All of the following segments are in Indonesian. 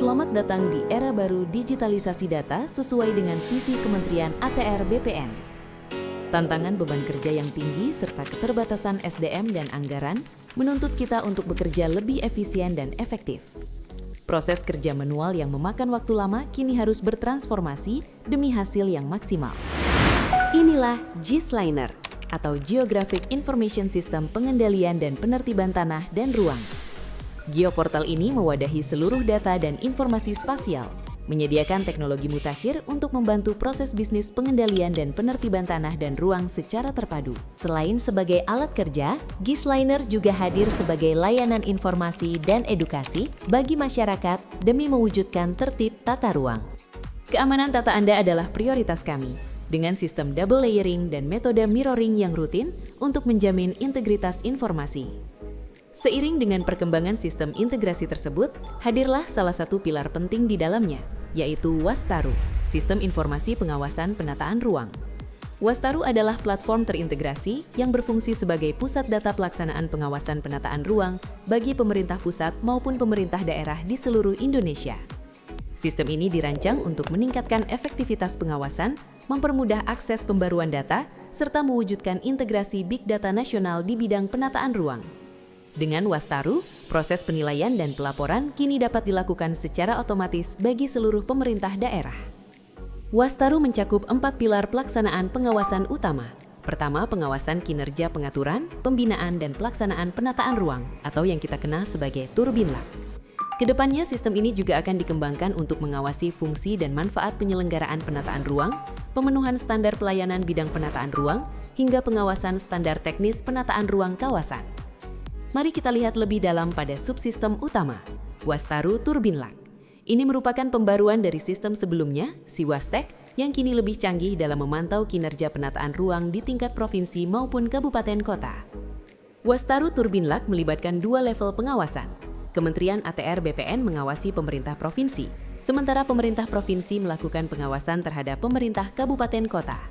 Selamat datang di era baru digitalisasi data sesuai dengan visi Kementerian ATR BPN. Tantangan beban kerja yang tinggi serta keterbatasan SDM dan anggaran menuntut kita untuk bekerja lebih efisien dan efektif. Proses kerja manual yang memakan waktu lama kini harus bertransformasi demi hasil yang maksimal. Inilah GIS-Liner atau Geographic Information System pengendalian dan penertiban tanah dan ruang. Geoportal ini mewadahi seluruh data dan informasi spasial, menyediakan teknologi mutakhir untuk membantu proses bisnis pengendalian dan penertiban tanah dan ruang secara terpadu. Selain sebagai alat kerja, GIS-Liner juga hadir sebagai layanan informasi dan edukasi bagi masyarakat demi mewujudkan tertib tata ruang. Keamanan data Anda adalah prioritas kami, dengan sistem double layering dan metode mirroring yang rutin untuk menjamin integritas informasi. Seiring dengan perkembangan sistem integrasi tersebut, hadirlah salah satu pilar penting di dalamnya, yaitu Wastaru, Sistem Informasi Pengawasan Penataan Ruang. Wastaru adalah platform terintegrasi yang berfungsi sebagai pusat data pelaksanaan pengawasan penataan ruang bagi pemerintah pusat maupun pemerintah daerah di seluruh Indonesia. Sistem ini dirancang untuk meningkatkan efektivitas pengawasan, mempermudah akses pembaruan data, serta mewujudkan integrasi big data nasional di bidang penataan ruang. Dengan Wastaru, proses penilaian dan pelaporan kini dapat dilakukan secara otomatis bagi seluruh pemerintah daerah. Wastaru mencakup 4 pilar pelaksanaan pengawasan utama. Pertama, pengawasan kinerja pengaturan, pembinaan, dan pelaksanaan penataan ruang, atau yang kita kenal sebagai Turbinlak. Kedepannya, sistem ini juga akan dikembangkan untuk mengawasi fungsi dan manfaat penyelenggaraan penataan ruang, pemenuhan standar pelayanan bidang penataan ruang, hingga pengawasan standar teknis penataan ruang kawasan. Mari kita lihat lebih dalam pada subsistem utama, Wastaru Turbinlak. Ini merupakan pembaruan dari sistem sebelumnya, Siwastek, yang kini lebih canggih dalam memantau kinerja penataan ruang di tingkat provinsi maupun kabupaten kota. Wastaru Turbinlak melibatkan 2 level pengawasan. Kementerian ATR BPN mengawasi pemerintah provinsi, sementara pemerintah provinsi melakukan pengawasan terhadap pemerintah kabupaten kota.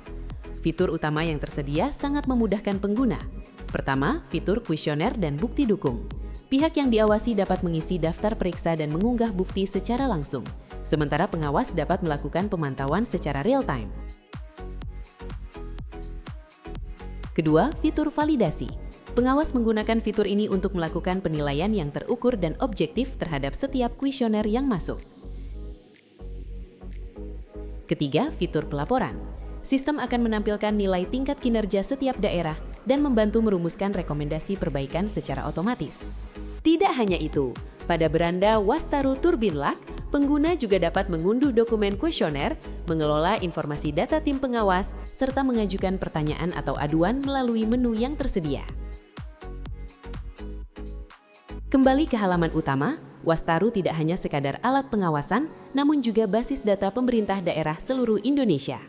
Fitur utama yang tersedia sangat memudahkan pengguna. Pertama, fitur kuesioner dan bukti dukung. Pihak yang diawasi dapat mengisi daftar periksa dan mengunggah bukti secara langsung, sementara pengawas dapat melakukan pemantauan secara real-time. Kedua, fitur validasi. Pengawas menggunakan fitur ini untuk melakukan penilaian yang terukur dan objektif terhadap setiap kuesioner yang masuk. Ketiga, fitur pelaporan. Sistem akan menampilkan nilai tingkat kinerja setiap daerah dan membantu merumuskan rekomendasi perbaikan secara otomatis. Tidak hanya itu, pada beranda Wastaru Turbinlak, pengguna juga dapat mengunduh dokumen kuesioner, mengelola informasi data tim pengawas, serta mengajukan pertanyaan atau aduan melalui menu yang tersedia. Kembali ke halaman utama, Wastaru tidak hanya sekadar alat pengawasan, namun juga basis data pemerintah daerah seluruh Indonesia.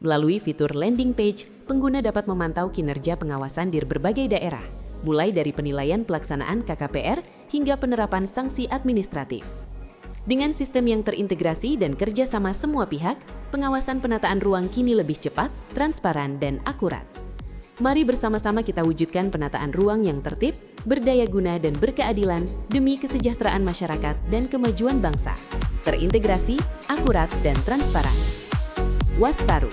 Melalui fitur landing page, pengguna dapat memantau kinerja pengawasan di berbagai daerah, mulai dari penilaian pelaksanaan KKPR hingga penerapan sanksi administratif. Dengan sistem yang terintegrasi dan kerjasama semua pihak, pengawasan penataan ruang kini lebih cepat, transparan, dan akurat. Mari bersama-sama kita wujudkan penataan ruang yang tertib, berdaya guna, dan berkeadilan demi kesejahteraan masyarakat dan kemajuan bangsa. Terintegrasi, akurat, dan transparan. Wastaru.